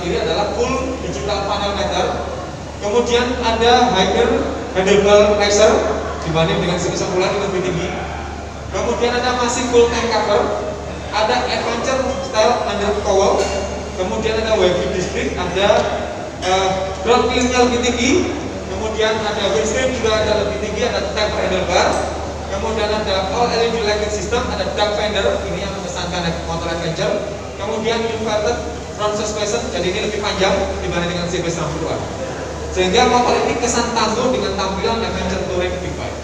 sendiri adalah full digital panel meter. Kemudian ada handlebar laser dibanding dengan segi sempulan yang lebih tinggi. Kemudian ada masih full tank cover, ada adventure style undercover. Kemudian ada wavy display, ada ground clearance-nya lebih tinggi. Kemudian ada windscreen juga ada lebih tinggi, ada taper handlebar. Kemudian ada all LED lighting system, ada dark fender, ini yang mengesankan motor adventure. Kemudian inverted front suspension, jadi ini lebih panjang dibanding dengan CB90-an. Sehingga motor ini kesan tangguh dengan tampilan adventure touring big bike.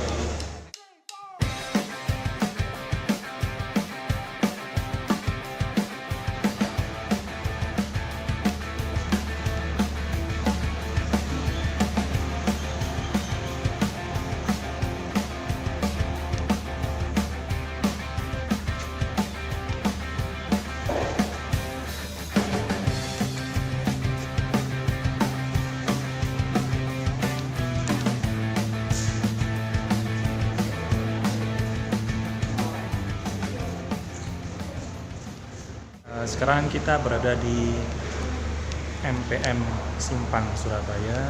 Sekarang kita berada di MPM Simpang, Surabaya.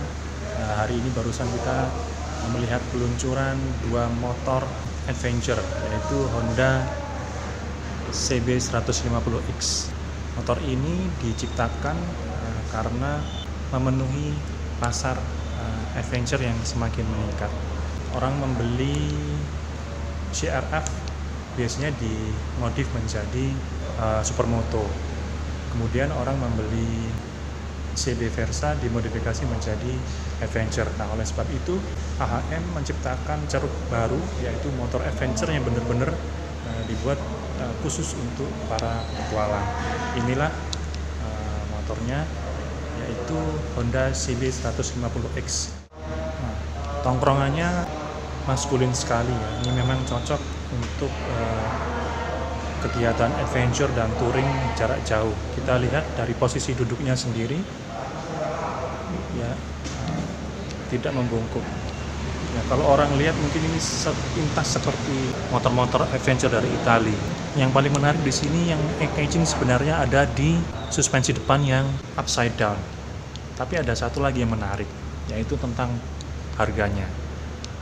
Hari ini barusan kita melihat peluncuran dua motor adventure, yaitu Honda CB150X. Motor ini diciptakan karena memenuhi pasar adventure yang semakin meningkat. Orang membeli CRF biasanya dimodif menjadi supermoto. Kemudian orang membeli CB Versa dimodifikasi menjadi adventure. Nah, oleh sebab itu AHM menciptakan ceruk baru, yaitu motor adventure yang benar-benar dibuat khusus untuk para petualang. Inilah motornya, yaitu Honda CB150X. Nah, tongkrongannya maskulin sekali ya. Ini memang cocok untuk kegiatan adventure dan touring jarak jauh. Kita lihat dari posisi duduknya sendiri, ya, tidak membungkuk. Ya, kalau orang lihat mungkin ini sepintas seperti motor-motor adventure dari Italia. Yang paling menarik di sini yang engine sebenarnya ada di suspensi depan yang upside down. Tapi ada satu lagi yang menarik, yaitu tentang harganya.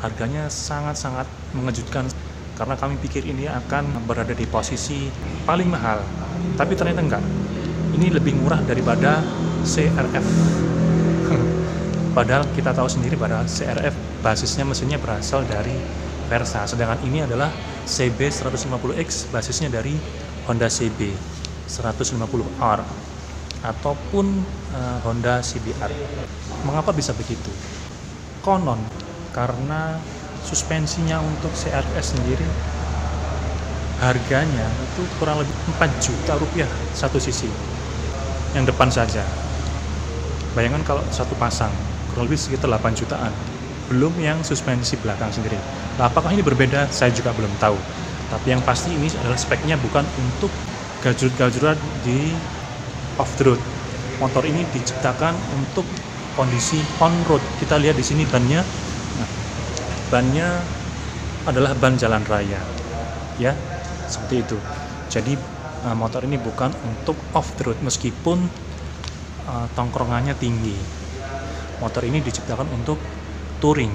Harganya sangat-sangat mengejutkan, karena kami pikir ini akan berada di posisi paling mahal, tapi ternyata enggak. Ini lebih murah daripada CRF. Padahal kita tahu sendiri pada CRF basisnya mesinnya berasal dari Versa, sedangkan ini adalah CB150X basisnya dari Honda CB 150R ataupun Honda CBR. Mengapa bisa begitu? Konon karena suspensinya untuk CRF sendiri harganya itu kurang lebih 4 juta rupiah satu sisi, yang depan saja. Bayangkan kalau satu pasang kurang lebih sekitar 8 jutaan, belum yang suspensi belakang sendiri. Nah, apakah ini berbeda? Saya juga belum tahu. Tapi yang pasti ini adalah speknya bukan untuk gajrut-gajrutan di off-road. Motor ini diciptakan untuk kondisi on-road. Kita lihat di sini bannya. Bannya adalah ban jalan raya, ya, seperti itu. Jadi motor ini bukan untuk off-road meskipun tongkrongannya tinggi. Motor ini diciptakan untuk touring,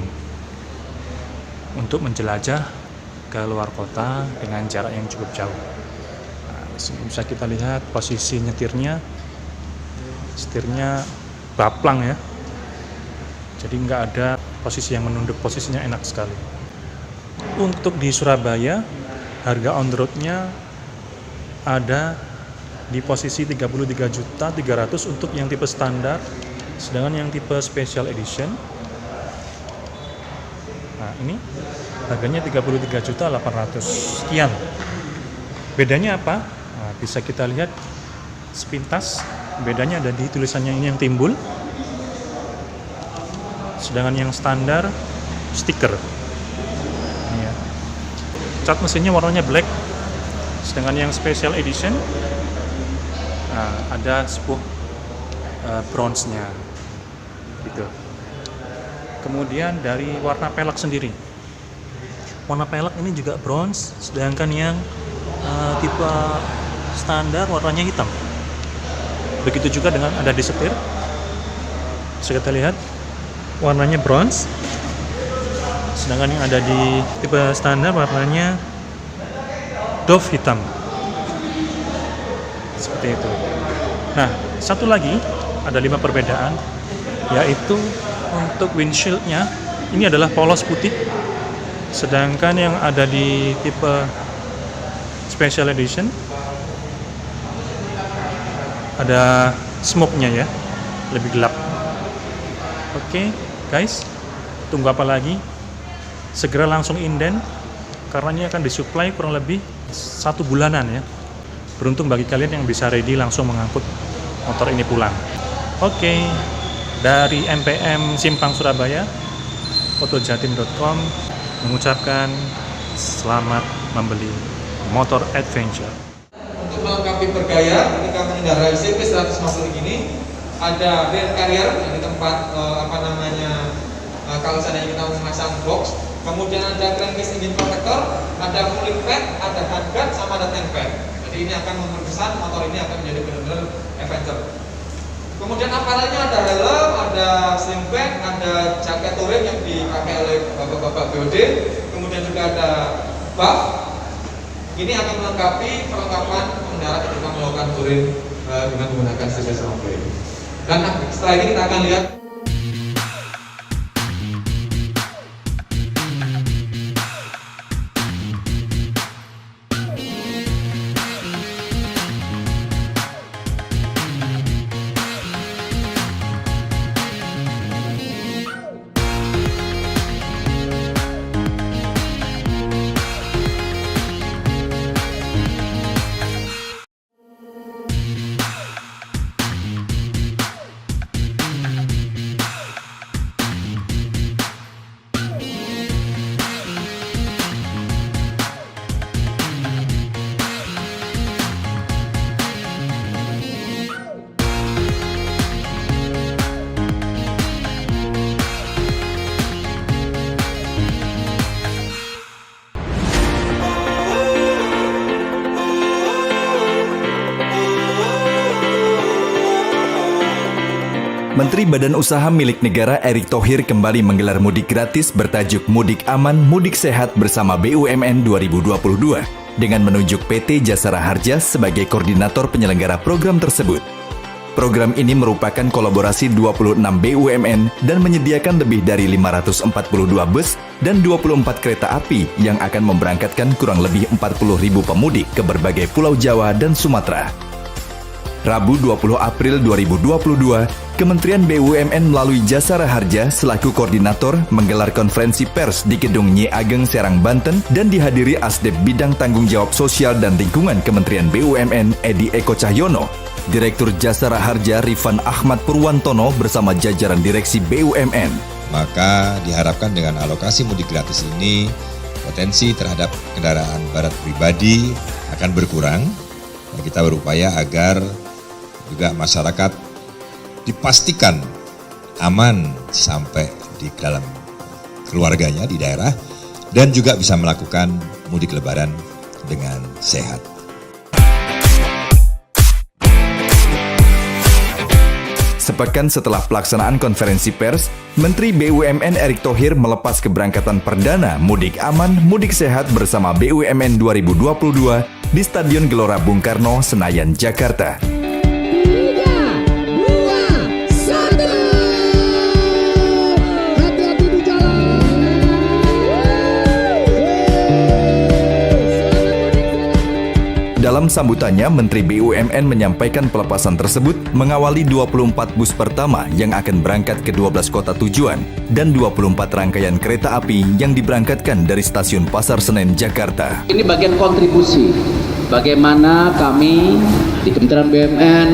untuk menjelajah ke luar kota dengan jarak yang cukup jauh. Nah, bisa kita lihat posisi nyetirnya, setirnya baplang ya. Jadi nggak ada posisi yang menunduk, posisinya enak sekali. Untuk di Surabaya, harga on road-nya ada di posisi 33.300.000 untuk yang tipe standar, sedangkan yang tipe special edition, nah ini harganya 33.800.000 sekian. Bedanya apa? Nah, bisa kita lihat sepintas, bedanya ada di tulisannya ini yang timbul. Sedangkan yang standar stiker. Ini ya. Cat mesinnya warnanya black. Sedangkan yang special edition ada sebuah bronze-nya. Gitu. Kemudian dari warna pelek sendiri. Warna pelek ini juga bronze, sedangkan yang tipe standar warnanya hitam. Begitu juga dengan ada di setir. Bisa kita lihat warnanya bronze. Sedangkan yang ada di tipe standar warnanya doff hitam. Seperti itu. Nah, satu lagi ada 5 perbedaan, yaitu untuk windshield-nya ini adalah polos putih, sedangkan yang ada di tipe special edition ada smoke-nya ya, lebih gelap. Oke, guys, tunggu apa lagi? Segera langsung inden, karena ini akan disuplai kurang lebih 1 bulanan ya. Beruntung bagi kalian yang bisa ready langsung mengangkut motor ini pulang. Oke, dari MPM Simpang Surabaya, fotojatim.com mengucapkan selamat membeli motor adventure. Untuk melengkapi bergaya ketika mengendarai CB150 ini, ada rear carrier yang di tempat kalau seandainya kita memasang box, kemudian ada crankcase engine protector, ada cooling pad, ada handguard, sama ada tank pad. Jadi ini akan memperkesan motor ini akan menjadi benar-benar adventure. Kemudian aparelnya ada helm, ada sling bag, ada jaket touring yang dipakai oleh bapak-bapak BOD, kemudian juga ada buff. Ini akan melengkapi perlengkapan pengendara ketika melakukan touring dengan menggunakan CB150. Dan setelah ini kita akan lihat Menteri Badan Usaha Milik Negara Erick Thohir kembali menggelar mudik gratis bertajuk Mudik Aman, Mudik Sehat bersama BUMN 2022 dengan menunjuk PT Jasara Harja sebagai koordinator penyelenggara program tersebut. Program ini merupakan kolaborasi 26 BUMN dan menyediakan lebih dari 542 bus dan 24 kereta api yang akan memberangkatkan kurang lebih 40.000 pemudik ke berbagai pulau Jawa dan Sumatera. Rabu 20 April 2022, Kementerian BUMN melalui Jasara Harja selaku koordinator menggelar konferensi pers di Gedung Nyi Ageng Serang, Banten dan dihadiri Asdep Bidang Tanggung Jawab Sosial dan Lingkungan Kementerian BUMN Edi Eko Cahyono, Direktur Jasara Harja Rifan Ahmad Purwantono bersama jajaran direksi BUMN. Maka diharapkan dengan alokasi mudik gratis ini, potensi terhadap kendaraan barat pribadi akan berkurang. Dan kita berupaya agar juga masyarakat dipastikan aman sampai di dalam keluarganya di daerah dan juga bisa melakukan mudik lebaran dengan sehat. Sepekan setelah pelaksanaan konferensi pers, Menteri BUMN Erick Thohir melepas keberangkatan perdana Mudik Aman, Mudik Sehat bersama BUMN 2022 di Stadion Gelora Bung Karno, Senayan, Jakarta. Dalam sambutannya, Menteri BUMN menyampaikan pelepasan tersebut mengawali 24 bus pertama yang akan berangkat ke 12 kota tujuan dan 24 rangkaian kereta api yang diberangkatkan dari stasiun Pasar Senen, Jakarta. Ini bagian kontribusi bagaimana kami di Kementerian BUMN,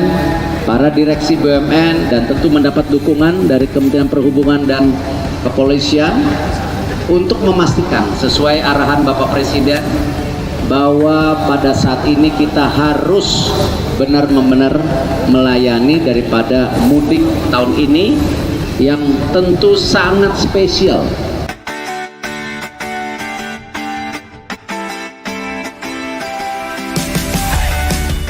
para direksi BUMN dan tentu mendapat dukungan dari Kementerian Perhubungan dan Kepolisian untuk memastikan sesuai arahan Bapak Presiden bahwa pada saat ini kita harus benar-benar melayani daripada mudik tahun ini yang tentu sangat spesial.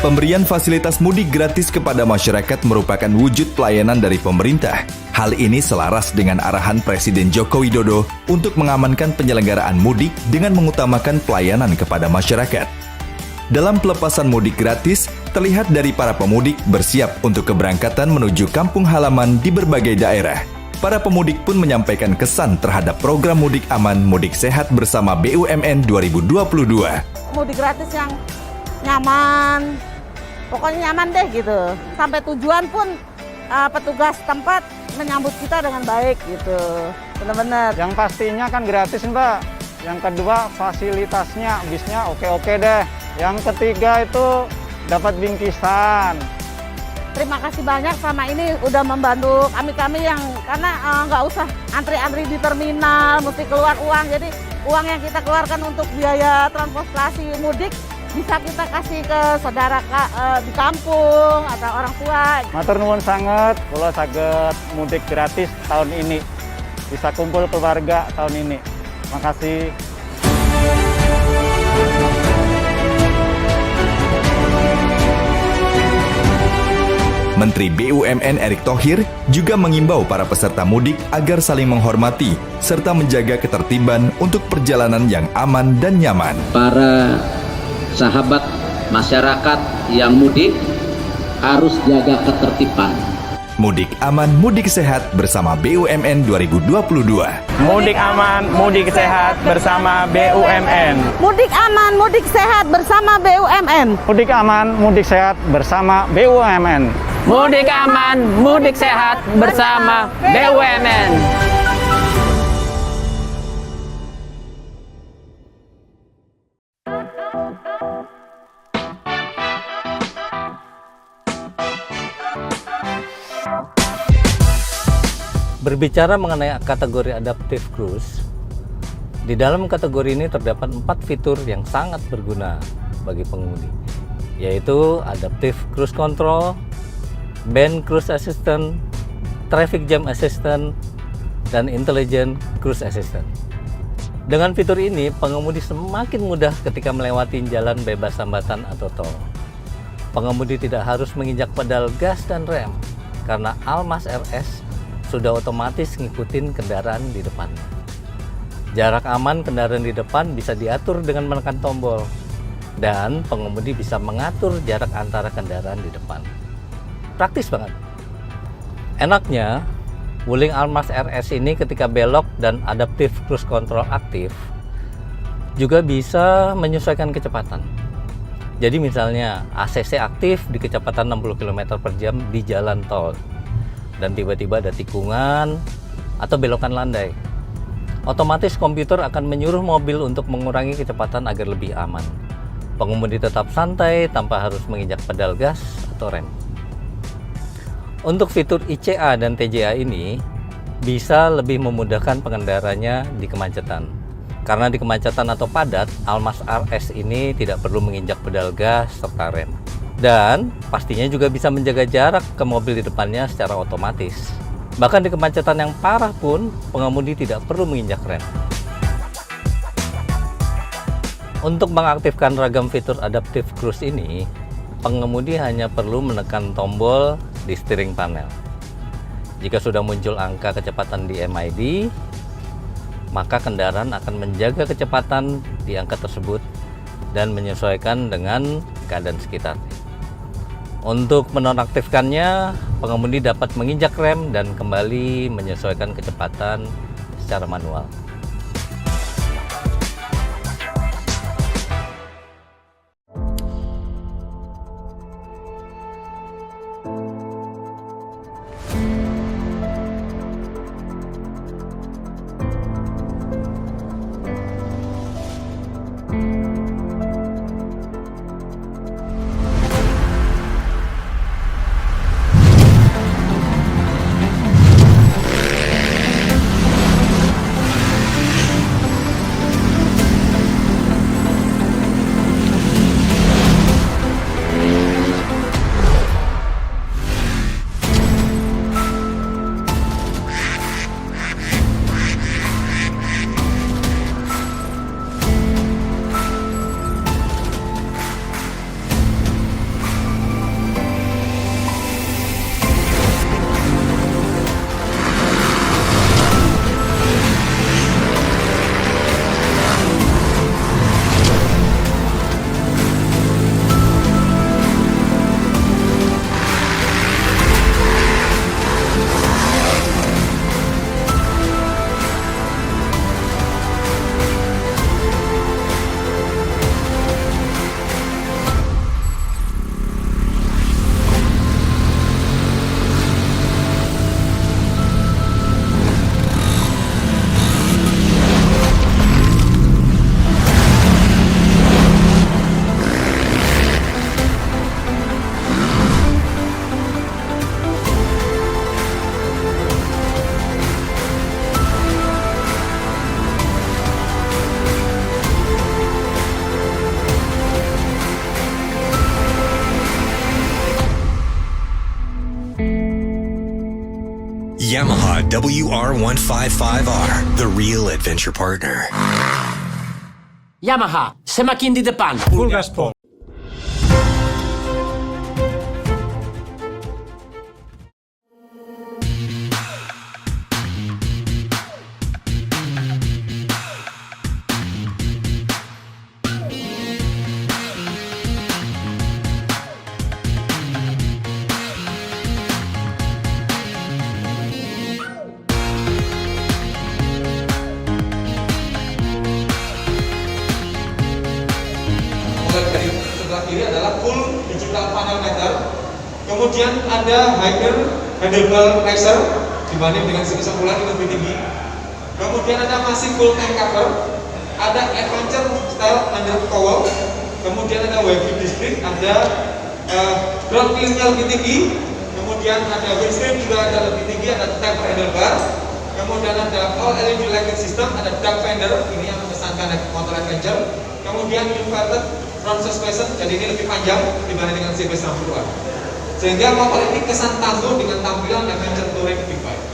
Pemberian fasilitas mudik gratis kepada masyarakat merupakan wujud pelayanan dari pemerintah. Hal ini selaras dengan arahan Presiden Joko Widodo untuk mengamankan penyelenggaraan mudik dengan mengutamakan pelayanan kepada masyarakat. Dalam pelepasan mudik gratis, terlihat dari para pemudik bersiap untuk keberangkatan menuju kampung halaman di berbagai daerah. Para pemudik pun menyampaikan kesan terhadap program Mudik Aman, Mudik Sehat bersama BUMN 2022. Mudik gratis yang nyaman, pokoknya nyaman deh gitu. Sampai tujuan pun petugas tempat menyambut kita dengan baik gitu. Benar-benar. Yang pastinya kan gratis Mbak. Yang kedua fasilitasnya, bisnya oke-oke deh. Yang ketiga itu dapat bingkisan. Terima kasih banyak sama ini udah membantu kami yang karena nggak usah antri-antri di terminal, mesti keluar uang. Jadi uang yang kita keluarkan untuk biaya transportasi mudik bisa kita kasih ke saudara di kampung atau orang tua. Matur nuwun sanget, kula saged mudik gratis tahun ini. Bisa kumpul keluarga tahun ini. Makasih. Menteri BUMN Erick Thohir juga mengimbau para peserta mudik agar saling menghormati serta menjaga ketertiban untuk perjalanan yang aman dan nyaman. Para sahabat masyarakat yang mudik harus jaga ketertiban. Mudik aman, mudik sehat bersama BUMN 2022. Mudik aman, mudik sehat bersama BUMN. Mudik aman, mudik sehat bersama BUMN. Mudik aman, mudik sehat bersama BUMN. Mudik aman, mudik sehat bersama BUMN. Berbicara mengenai kategori adaptive cruise, di dalam kategori ini terdapat 4 fitur yang sangat berguna bagi pengemudi, yaitu adaptive cruise control, band cruise assistant, traffic jam assistant, dan intelligent cruise assistant. Dengan fitur ini, pengemudi semakin mudah ketika melewati jalan bebas hambatan atau tol. Pengemudi tidak harus menginjak pedal gas dan rem, karena Almas RS sudah otomatis ngikutin kendaraan di depannya. Jarak aman kendaraan di depan bisa diatur dengan menekan tombol, dan pengemudi bisa mengatur jarak antara kendaraan di depan. Praktis banget. Enaknya, Wuling Almas RS ini ketika belok dan adaptive cruise control aktif, juga bisa menyesuaikan kecepatan. Jadi misalnya ACC aktif di kecepatan 60 km per jam di jalan tol, dan tiba-tiba ada tikungan atau belokan landai, otomatis komputer akan menyuruh mobil untuk mengurangi kecepatan agar lebih aman. Pengemudi tetap santai tanpa harus menginjak pedal gas atau rem. Untuk fitur ICA dan TJA ini bisa lebih memudahkan pengendaranya di kemacetan. Karena di kemacetan atau padat, Almas RS ini tidak perlu menginjak pedal gas serta rem. Dan pastinya juga bisa menjaga jarak ke mobil di depannya secara otomatis. Bahkan di kemacetan yang parah pun, pengemudi tidak perlu menginjak rem. Untuk mengaktifkan ragam fitur adaptive cruise ini, pengemudi hanya perlu menekan tombol di steering panel. Jika sudah muncul angka kecepatan di MID, maka kendaraan akan menjaga kecepatan di angka tersebut dan menyesuaikan dengan keadaan sekitar. Untuk menonaktifkannya, pengemudi dapat menginjak rem dan kembali menyesuaikan kecepatan secara manual. Yamaha WR155R, the real adventure partner. Yamaha, semakin di depan. Full gaspol. Mulai dari sebelah kiri adalah full digital panel meter, kemudian ada handlebar laser dibanding dengan segi sempulan yang lebih tinggi, kemudian ada masih full tank cover, ada adventure style under cowl, kemudian ada wavy display, ada ground clearnya lebih tinggi, kemudian ada windscreen juga ada lebih tinggi, ada taper handlebar, kemudian ada all LED lighting system, ada dark fender, ini yang mengesankan motor adventure, kemudian inverted front suspension, jadi ini lebih panjang dibanding dengan CB90-an, sehingga motor ini kesan tangguh dengan tampilan adventure touring big bike.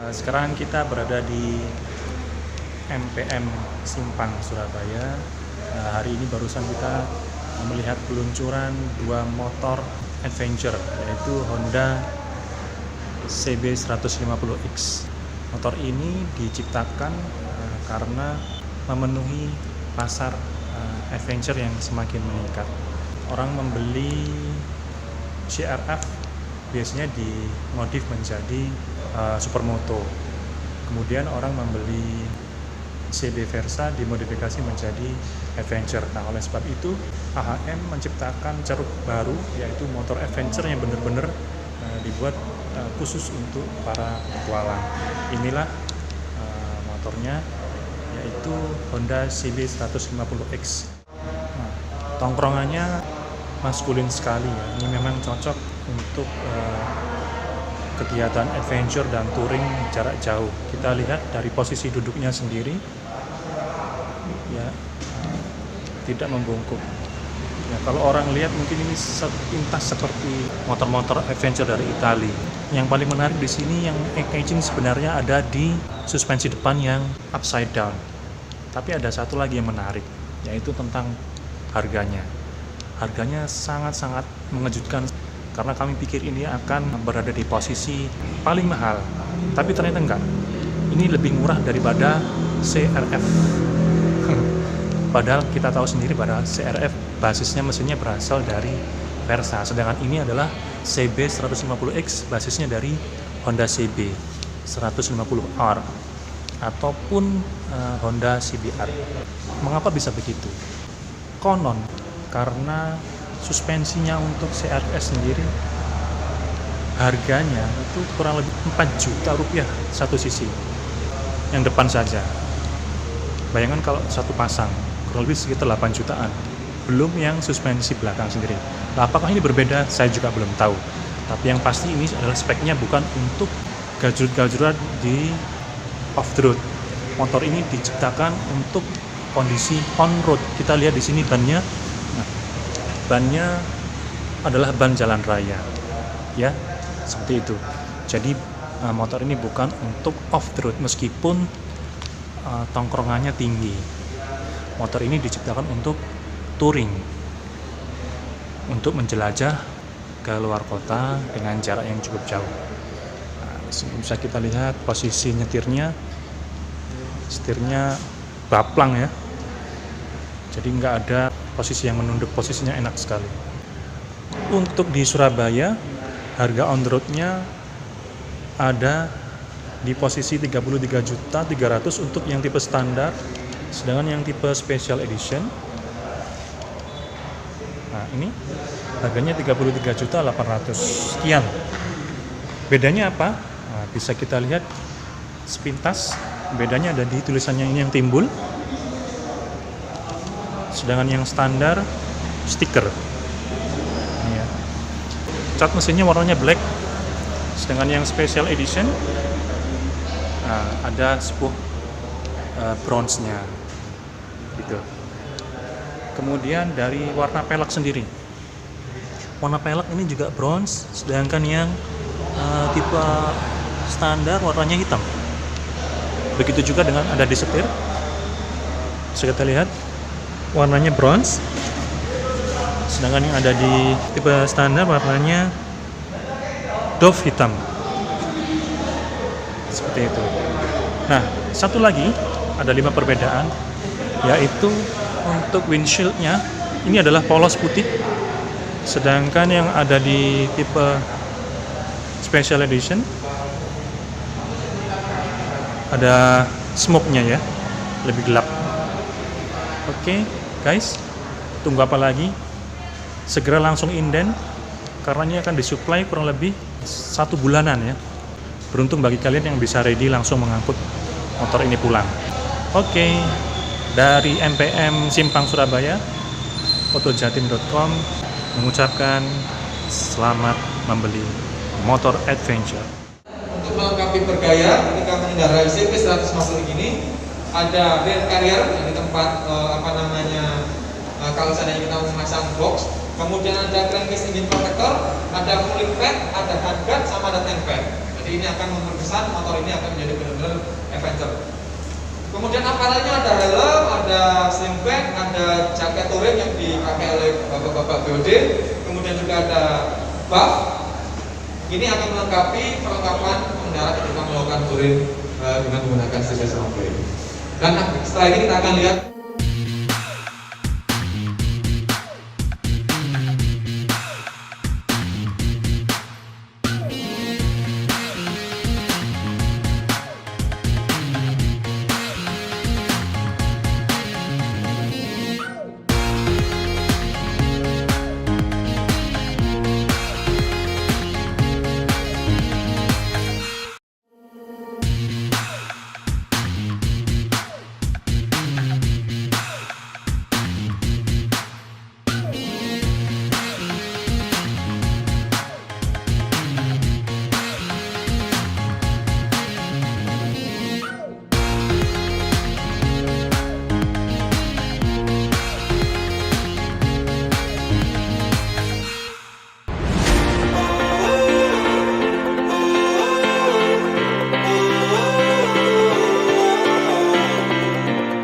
Sekarang kita berada di MPM Simpang, Surabaya. Hari ini barusan kita melihat peluncuran dua motor adventure, yaitu Honda CB150X. Motor ini diciptakan karena memenuhi pasar adventure yang semakin meningkat. Orang membeli CRF biasanya dimodif menjadi supermoto. Kemudian orang membeli CB Versa dimodifikasi menjadi adventure. Nah, oleh sebab itu AHM menciptakan ceruk baru, yaitu motor adventure yang benar-benar dibuat khusus untuk para petualang. Inilah motornya, yaitu Honda CB150X. Nah, tongkrongannya maskulin sekali ya. Ini memang cocok untuk kegiatan adventure dan touring jarak jauh. Kita lihat dari posisi duduknya sendiri, ya, tidak membungkuk. Ya, kalau orang lihat mungkin ini sepintas seperti motor-motor adventure dari Italia. Yang paling menarik di sini yang engine sebenarnya ada di suspensi depan yang upside down. Tapi ada satu lagi yang menarik, yaitu tentang harganya. Harganya sangat-sangat mengejutkan, karena kami pikir ini akan berada di posisi paling mahal, tapi ternyata enggak. Ini lebih murah daripada CRF. Padahal kita tahu sendiri pada CRF basisnya mesinnya berasal dari Versa, sedangkan ini adalah CB150X basisnya dari Honda CB 150R ataupun Honda CBR. Mengapa bisa begitu? Konon karena suspensinya untuk CRF sendiri harganya itu kurang lebih 4 juta rupiah satu sisi, yang depan saja. Bayangkan kalau satu pasang kurang lebih sekitar 8 jutaan, belum yang suspensi belakang sendiri. Nah, apakah ini berbeda? Saya juga belum tahu, tapi yang pasti ini adalah speknya bukan untuk gajrut-gajrutan di off-road. Motor ini diciptakan untuk kondisi on-road. Kita lihat di sini bannya. Bannya adalah ban jalan raya, ya, seperti itu. Jadi motor ini bukan untuk off-road meskipun tongkrongannya tinggi. Motor ini diciptakan untuk touring, untuk menjelajah ke luar kota dengan jarak yang cukup jauh. Nah, bisa kita lihat posisi nyetirnya, setirnya baplang ya. Jadi nggak ada posisi yang menunduk, posisinya enak sekali. Untuk di Surabaya, harga on road-nya ada di posisi 33.300.000 untuk yang tipe standar, sedangkan yang tipe special edition Nah, ini harganya 33.800 sekian. Bedanya apa? Nah, bisa kita lihat sepintas. Bedanya ada di tulisannya ini yang timbul. Sedangkan yang standar stiker. Ini ya. Cat mesinnya warnanya black. Sedangkan yang special edition ada sepuh bronze-nya. Gitu. Kemudian dari warna pelek sendiri. Warna pelek ini juga bronze, sedangkan yang tipe standar warnanya hitam. Begitu juga dengan ada di setir. Bisa kita lihat warnanya bronze, sedangkan yang ada di tipe standar warnanya doff hitam. Seperti itu. Nah, satu lagi ada 5 perbedaan, yaitu untuk windshieldnya ini adalah polos putih, sedangkan yang ada di tipe special edition ada smoke-nya ya, lebih gelap. Oke, guys, tunggu apa lagi? Segera langsung inden, karena ini akan disuplai kurang lebih 1 bulanan ya. Beruntung bagi kalian yang bisa ready langsung mengangkut motor ini pulang. Oke, dari MPM Simpang Surabaya, fotojatim.com mengucapkan selamat membeli motor adventure. Untuk melengkapi bergaya ketika mengendarai CP150 ini, ada rear carrier yang di tempat kalau seandainya kita memasang box, kemudian ada crankcase engine protector, ada cooling pad, ada handguard, sama ada tank pad. Jadi ini akan memperkesan motor ini akan menjadi benar-benar adventure. Kemudian aparelnya ada helm, ada sling bag, ada jaket touring yang dipakai oleh bapak-bapak BOD, kemudian juga ada buff. Ini akan melengkapi perlengkapan pengendara ketika melakukan touring dengan menggunakan CP150. Dan setelah ini kita akan lihat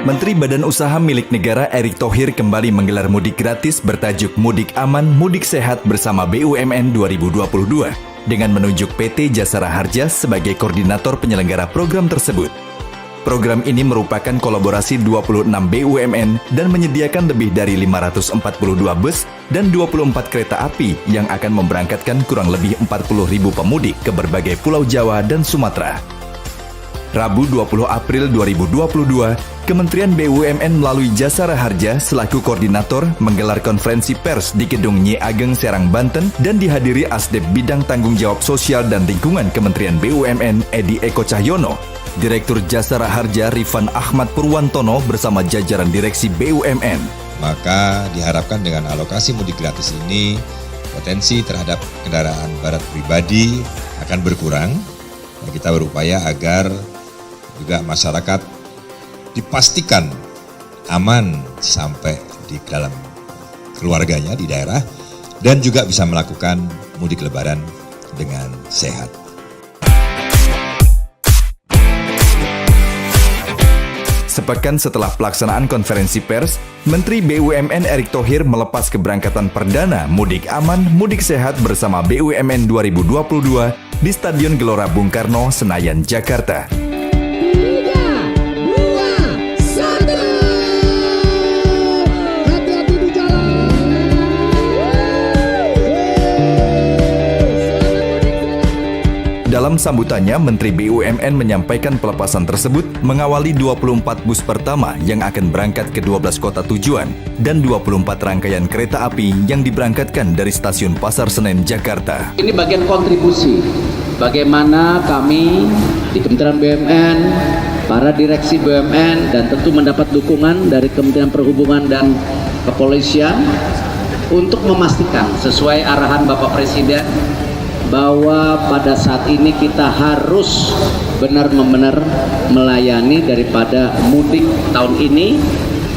Menteri Badan Usaha Milik Negara Erick Thohir kembali menggelar mudik gratis bertajuk Mudik Aman, Mudik Sehat bersama BUMN 2022 dengan menunjuk PT Jasara Harja sebagai koordinator penyelenggara program tersebut. Program ini merupakan kolaborasi 26 BUMN dan menyediakan lebih dari 542 bus dan 24 kereta api yang akan memberangkatkan kurang lebih 40.000 pemudik ke berbagai pulau Jawa dan Sumatera. Rabu 20 April 2022, Kementerian BUMN melalui Jasara Harja selaku koordinator menggelar konferensi pers di Gedung Nyi Ageng Serang, Banten dan dihadiri Asdep Bidang Tanggung Jawab Sosial dan Lingkungan Kementerian BUMN Edi Eko Cahyono, Direktur Jasara Harja Rifan Ahmad Purwantono bersama jajaran direksi BUMN. Maka diharapkan dengan alokasi mudik gratis ini, potensi terhadap kendaraan barat pribadi akan berkurang. Dan kita berupaya agar juga masyarakat dipastikan aman sampai di dalam keluarganya di daerah dan juga bisa melakukan mudik lebaran dengan sehat. Sepekan setelah pelaksanaan konferensi pers, Menteri BUMN Erick Thohir melepas keberangkatan perdana Mudik Aman, Mudik Sehat bersama BUMN 2022 di Stadion Gelora Bung Karno, Senayan, Jakarta. Dalam Dalam sambutannya, Menteri BUMN menyampaikan pelepasan tersebut mengawali 24 bus pertama yang akan berangkat ke 12 kota tujuan dan 24 rangkaian kereta api yang diberangkatkan dari stasiun Pasar Senen, Jakarta. Ini bagian kontribusi bagaimana kami di Kementerian BUMN, para direksi BUMN, dan tentu mendapat dukungan dari Kementerian Perhubungan dan Kepolisian untuk memastikan sesuai arahan Bapak Presiden bahwa pada saat ini kita harus benar-benar melayani daripada mudik tahun ini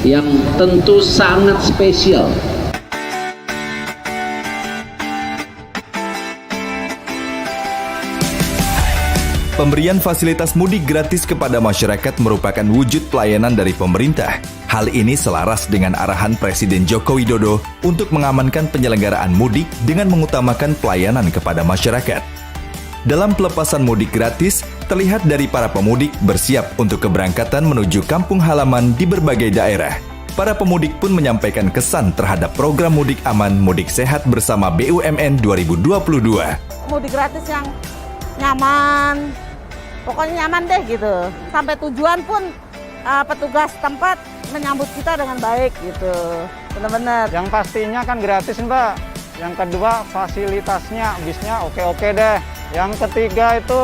yang tentu sangat spesial. Pemberian fasilitas mudik gratis kepada masyarakat merupakan wujud pelayanan dari pemerintah. Hal ini selaras dengan arahan Presiden Joko Widodo untuk mengamankan penyelenggaraan mudik dengan mengutamakan pelayanan kepada masyarakat. Dalam pelepasan mudik gratis, terlihat dari para pemudik bersiap untuk keberangkatan menuju kampung halaman di berbagai daerah. Para pemudik pun menyampaikan kesan terhadap program Mudik Aman, Mudik Sehat bersama BUMN 2022. Mudik gratis yang nyaman, pokoknya nyaman deh gitu. Sampai tujuan pun petugas tempat menyambut kita dengan baik gitu, benar-benar. Yang pastinya kan gratis Mbak. Yang kedua fasilitasnya, bisnya oke-oke deh. Yang ketiga itu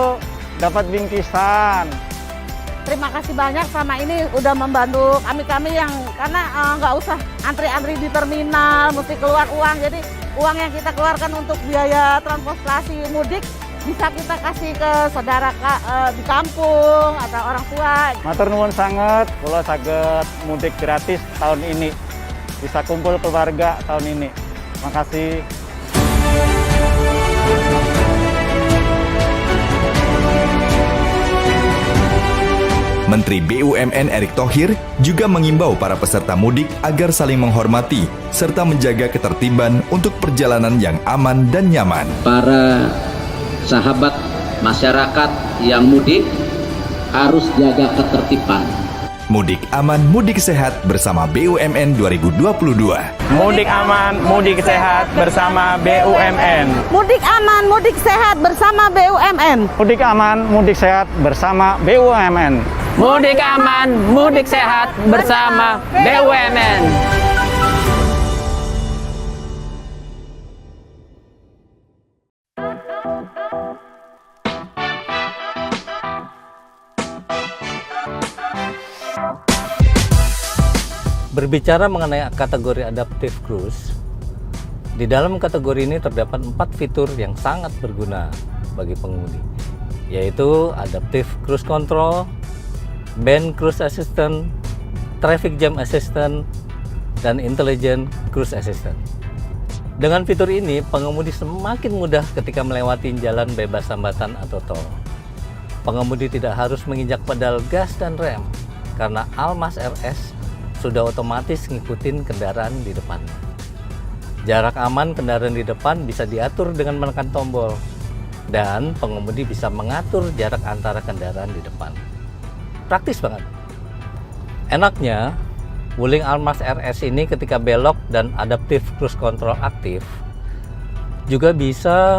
dapat bingkisan. Terima kasih banyak sama ini udah membantu kami yang karena nggak usah antri-antri di terminal, mesti keluar uang. Jadi uang yang kita keluarkan untuk biaya transportasi mudik bisa kita kasih ke saudara di kampung atau orang tua. Matur nuwun sangat, kula saged mudik gratis tahun ini. Bisa kumpul keluarga tahun ini. Makasih. Menteri BUMN Erick Thohir juga mengimbau para peserta mudik agar saling menghormati serta menjaga ketertiban untuk perjalanan yang aman dan nyaman. Para sahabat masyarakat yang mudik harus jaga ketertiban. Mudik Aman, Mudik Sehat bersama BUMN 2022. Mudik aman, mudik sehat bersama BUMN. Mudik aman, mudik sehat bersama BUMN. Mudik aman, mudik sehat bersama BUMN. Mudik aman, mudik sehat bersama BUMN. Berbicara mengenai kategori adaptive cruise, di dalam kategori ini terdapat 4 fitur yang sangat berguna bagi pengemudi, yaitu adaptive cruise control, band cruise assistant, traffic jam assistant, dan intelligent cruise assistant. Dengan fitur ini, pengemudi semakin mudah ketika melewati jalan bebas hambatan atau tol. Pengemudi tidak harus menginjak pedal gas dan rem, karena Almas RS sudah otomatis ngikutin kendaraan di depannya. Jarak aman kendaraan di depan bisa diatur dengan menekan tombol, dan pengemudi bisa mengatur jarak antara kendaraan di depan. Praktis banget. Enaknya, Wuling Almas RS ini ketika belok dan adaptive cruise control aktif, juga bisa